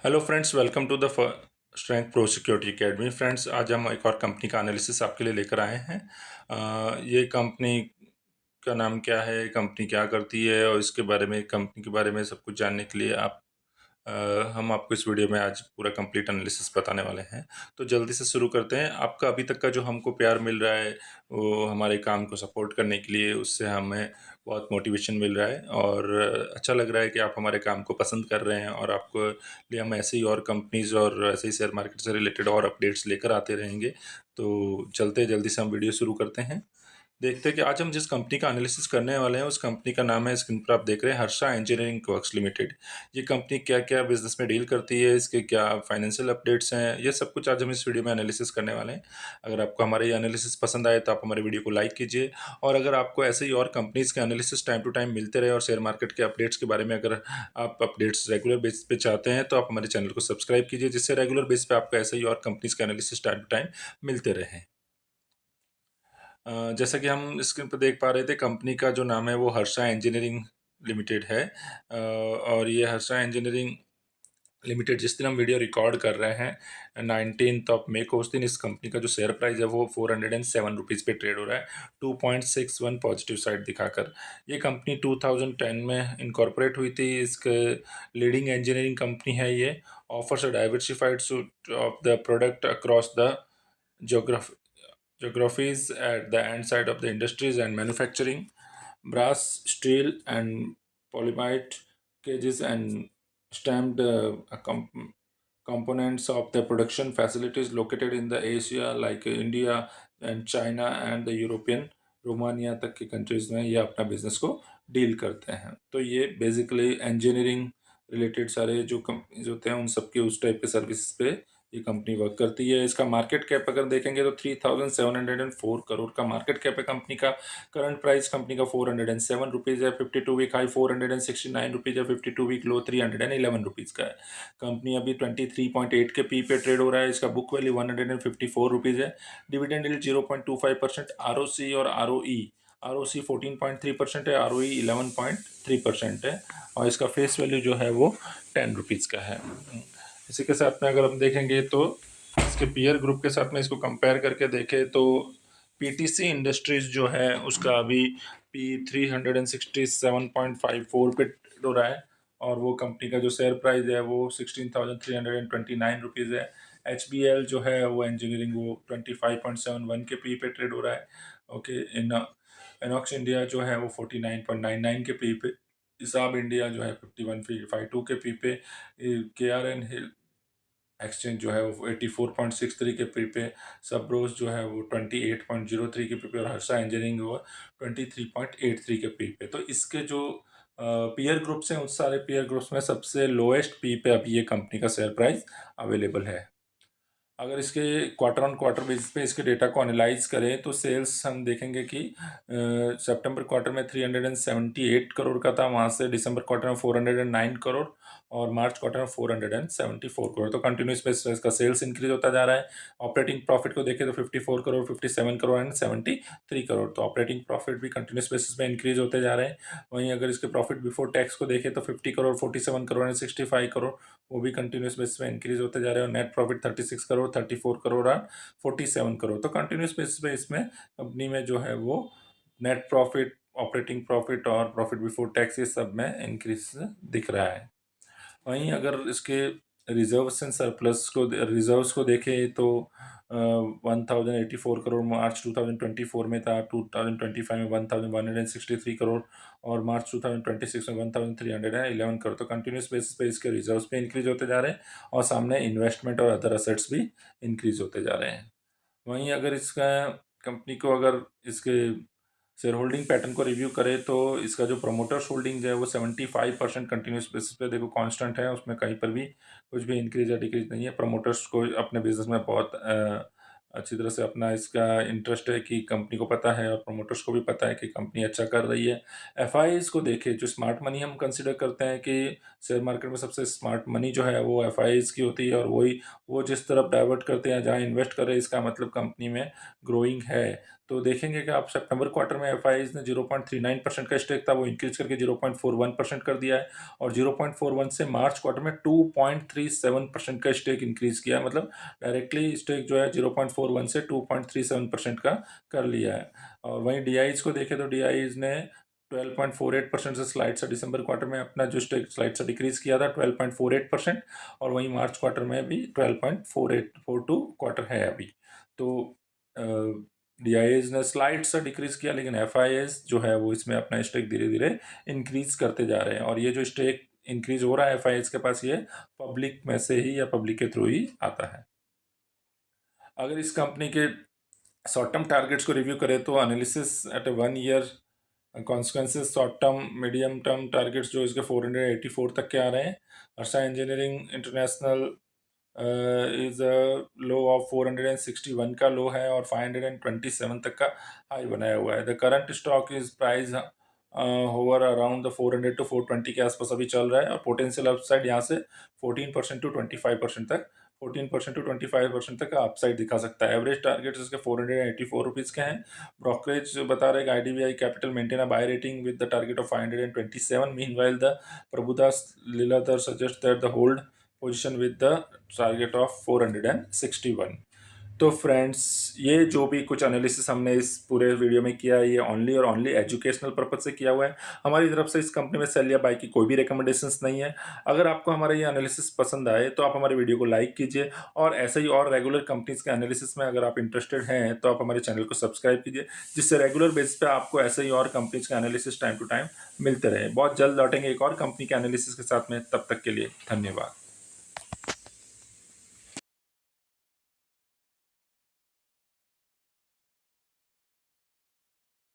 Hello friends, welcome to the strength pro security academy. Friends, आज हम एक और कंपनी का एनालिसिस आपके लिए लेकर आए हैं। ये कंपनी का नाम क्या है, कंपनी क्या करती है और इसके बारे में, कंपनी के बारे में सब कुछ जानने के लिए अ, हम आपको इस वीडियो में आज पूरा कंप्लीट एनालिसिस बताने वाले हैं। तो जल्दी से शुरू करते हैं। आपका अभी तक का जो हमको प्यार मिल रहा है वो हमारे काम को सपोर्ट करने के लिए, उससे हमें बहुत मोटिवेशन मिल रहा है और अच्छा लग रहा है कि आप हमारे काम को पसंद कर रहे हैं और आपको लिए हम ऐसे ही और कंपनीज़ और ऐसे ही शेयर मार्केट से रिलेटेड और अपडेट्स लेकर आते रहेंगे। तो चलते जल्दी से हम वीडियो शुरू करते हैं। देखते हैं कि आज हम जिस कंपनी का एनालिसिस करने वाले हैं उस कंपनी का नाम है, स्क्रीन पर आप देख रहे हैं, हर्षा इंजीनियरिंग वर्क्स लिमिटेड। ये कंपनी क्या क्या बिजनेस में डील करती है, इसके क्या फाइनेंशियल अपडेट्स हैं, ये सब कुछ आज हम इस वीडियो में एनालिसिस करने वाले हैं। अगर आपको हमारे ये एनालिसिस पसंद आए तो आप हमारे वीडियो को लाइक कीजिए। और अगर आपको ऐसे ही और कंपनीज के एनालिसिस टाइम टू टाइम मिलते रहे और शेयर मार्केट के अपडेट्स के बारे में अगर आप अपडेट्स रेगुलर बेसिस पे चाहते हैं तो आप हमारे चैनल को सब्सक्राइब कीजिए, जिससे रेगुलर बेसिस पे आपको ऐसे ही और कंपनीज के एनालिसिस टाइम टू टाइम मिलते रहें। जैसा कि हम स्क्रीन पर देख पा रहे थे, कंपनी का जो नाम है वो हर्षा इंजीनियरिंग लिमिटेड है। और ये हर्षा इंजीनियरिंग लिमिटेड, जिस दिन हम वीडियो रिकॉर्ड कर रहे हैं 19 मई को, उस दिन इस कंपनी का जो शेयर प्राइस है वो 407 रुपीज़ पे ट्रेड हो रहा है, 2.61 पॉजिटिव साइड दिखाकर। ये कंपनी 2010 में इनकॉर्पोरेट हुई थी। इसके लीडिंग इंजीनियरिंग कंपनी है ये। Offers a diversified suit of the product across the geography geographies at the end side of the industries and manufacturing brass, steel, and polyamide cages and stamped components of the production facilities located in the Asia like India and China and the European Romania तक की countries में ये अपना business को deal करते हैं। तो ये बेसिकली इंजीनियरिंग रिलेटेड सारे जो कंपनीज होते हैं उन सबके उस टाइप के सर्विस पे ये कंपनी वर्क करती है। इसका मार्केट कैप अगर देखेंगे तो 3,704 करोड़ का मार्केट कैप है कंपनी का। करंट प्राइस कंपनी का 407 रुपीज़ है। 52 वीक हाई 469 रुपीज़ है। 52 वीक लो 311 रुपीज़ का है। कंपनी अभी 23.8 के पी पे ट्रेड हो रहा है। इसका बुक वैल्यू 154 रुपीज़ है। Dividend yield 0.25%। आर ओ सी और आर ओ सी 14.3% है, आर ओ ई 11.3% है और इसका फेस वैल्यू जो है वो 10 रुपीज़ का है। इसी के साथ में अगर हम देखेंगे तो इसके पीयर ग्रुप के साथ में इसको कंपेयर करके देखें तो पीटीसी इंडस्ट्रीज जो है उसका अभी पी 367.54 पे ट्रेड हो रहा है और वो कंपनी का जो शेयर प्राइस है वो 16,329 रुपीज़ है। एच बी एल जो है वो इंजीनियरिंग वो 25.71 के पी पे ट्रेड हो रहा है। ओके, इनॉक्स इंडिया जो है वो 49.99 के पी पे, हिसाब इंडिया जो है 51.52 के पी पे, के आर एन हिल एक्सचेंज जो है वो 84.63 के पी पे, सबरोज जो है वो 28.03 के पी पे और हर्षा इंजीनियरिंग वो 23.83 के पी पे। तो इसके जो पीयर ग्रुप्स हैं उस सारे पीयर ग्रुप्स में सबसे लोएस्ट पी पे अभी ये कंपनी का शेयर प्राइस अवेलेबल है। अगर इसके क्वार्टर ऑन क्वार्टर बेसिस पे इसके डेटा को एनालाइज करें तो सेल्स हम देखेंगे कि सितंबर क्वार्टर में 378 करोड़ का था, वहाँ से दिसंबर क्वार्टर में 409 करोड़ और मार्च क्वार्टर में 474 करोड़। तो कंटिन्यूस बेसिस पे इसका सेल्स इंक्रीज होता जा रहा है। ऑपरेटिंग प्रॉफिट को देखें तो 54 करोड़, 57 करोड़ एंड 73 करोड़। तो ऑपरेटिंग प्रॉफिट भी कंटिन्यूस बेसिस पे इंक्रीज होते जा रहे हैं। वहीं अगर इसके प्रॉफिट बिफोर टैक्स को देखें तो 50 करोड़, 47 करोड़ एंड 65 करोड़, वो भी कंटिन्यूस बेसिस पे इंक्रीज होते जा रहे हैं। और नेट प्रॉफिट 36 करोड़, 34 करोड़ और 47 करोड़। तो कंटिन्यूस बेसिस पे इसमें कंपनी में जो है वो नेट प्रॉफिट, ऑपरेटिंग प्रॉफिट और प्रॉफिट बिफोर टैक्स ये सब में इंक्रीज दिख रहा है। वहीं अगर इसके रिजर्व्स एंड सरप्लस को, रिजर्व्स को देखें तो 1084 करोड़ मार्च 2024 में था, 2025 में 1163 करोड़ और मार्च 2026 में 1311 करोड़। तो कंटिन्यूस बेसिस पे इसके रिजर्व्स भी इंक्रीज होते जा रहे हैं और सामने इन्वेस्टमेंट और अदर असेट्स भी इंक्रीज होते जा रहे हैं। वहीं अगर इसका कंपनी को अगर इसके शेयर होल्डिंग पैटर्न को रिव्यू करें तो इसका जो प्रमोटर्स होल्डिंग है वो 75% कंटिन्यूस बेसिस पे देखो कांस्टेंट है, उसमें कहीं पर भी कुछ भी इंक्रीज या डिक्रीज नहीं है। प्रमोटर्स को अपने बिजनेस में बहुत अच्छी तरह से अपना इसका इंटरेस्ट है कि कंपनी को पता है और प्रमोटर्स को भी पता है कि कंपनी अच्छा कर रही है। एफ को देखें, जो स्मार्ट मनी हम कंसिडर करते हैं कि शेयर मार्केट में सबसे स्मार्ट मनी जो है वो एफ की होती है और वही वो जिस तरफ डाइवर्ट करते हैं जहाँ इन्वेस्ट करें, इसका मतलब कंपनी में ग्रोइंग है। तो देखेंगे कि आप सितंबर क्वार्टर में एफआईआईज़ ने 0.39% का स्टेक था वो इंक्रीज़ करके 0.41% कर दिया है, और 0.41 से मार्च क्वार्टर में 2.37% का स्टेक इंक्रीज़ किया है। मतलब डायरेक्टली स्टेक जो है 0.41 से 2.37% का कर लिया है। और वहीं डीआईज़ को देखें तो डीआईज़ ने 12.48% से स्लाइड सा दिसंबर क्वार्टर में अपना जो स्टेक स्लाइड सा डिक्रीज़ किया था 12.48%, और वहीं मार्च क्वार्टर में भी 12.4842 क्वार्टर है अभी। तो डीआईएस ने स्लाइड सा डिक्रीज़ किया, लेकिन एफआईएस जो है वो इसमें अपना स्टेक धीरे-धीरे इंक्रीज़ करते जा रहे हैं, और ये जो स्टेक इंक्रीज़ हो रहा है एफआईएस के पास, ये पब्लिक में से ही या पब्लिक के थ्रू ही आता है। अगर इस कंपनी के शॉर्ट टर्म टारगेट्स को रिव्यू करें तो analysis at 1 year consequences short term medium term targets जो इसके 484 तक के आ रहे हैं। Harsha engineering international is low of 461 का लो है, और 527 तक का हाई बनाया हुआ है। The current stock is price hover around the 400 to 420 के आसपास अभी चल रहा है, और पोटेंशियल अपसाइड यहाँ से 14% टू 25% तक 14% टू 25% तक का अपसाइड दिखा सकता है। एवरेज टारगेट इसके 484 रुपीज़ के हैं। ब्रोकरेज बता रहे हैं कि IDBI capital maintain a buy rating with the target of 527। Meanwhile the Prabhudas Lilladher suggest that the hold position with the target of 461। तो फ्रेंड्स, ये जो भी कुछ एनालिसिस हमने इस पूरे वीडियो में किया है, ये ओनली और ओनली एजुकेशनल पर्पज से किया हुआ है। हमारी तरफ से इस कंपनी में सेल या बाय की कोई भी रिकमेंडेशंस नहीं है। अगर आपको हमारा ये एनालिसिस पसंद आए तो आप हमारे वीडियो को लाइक कीजिए, और ऐसे ही और रेगुलर कंपनीज के एनालिसिस में अगर आप इंटरेस्टेड हैं तो आप हमारे चैनल को सब्सक्राइब कीजिए, जिससे रेगुलर बेसिस पे आपको ऐसे ही और कंपनीज के एनालिसिस टाइम टू टाइम मिलते रहे। बहुत जल्द लौटेंगे एक और कंपनी के एनालिसिस के साथ में, तब तक के लिए धन्यवाद।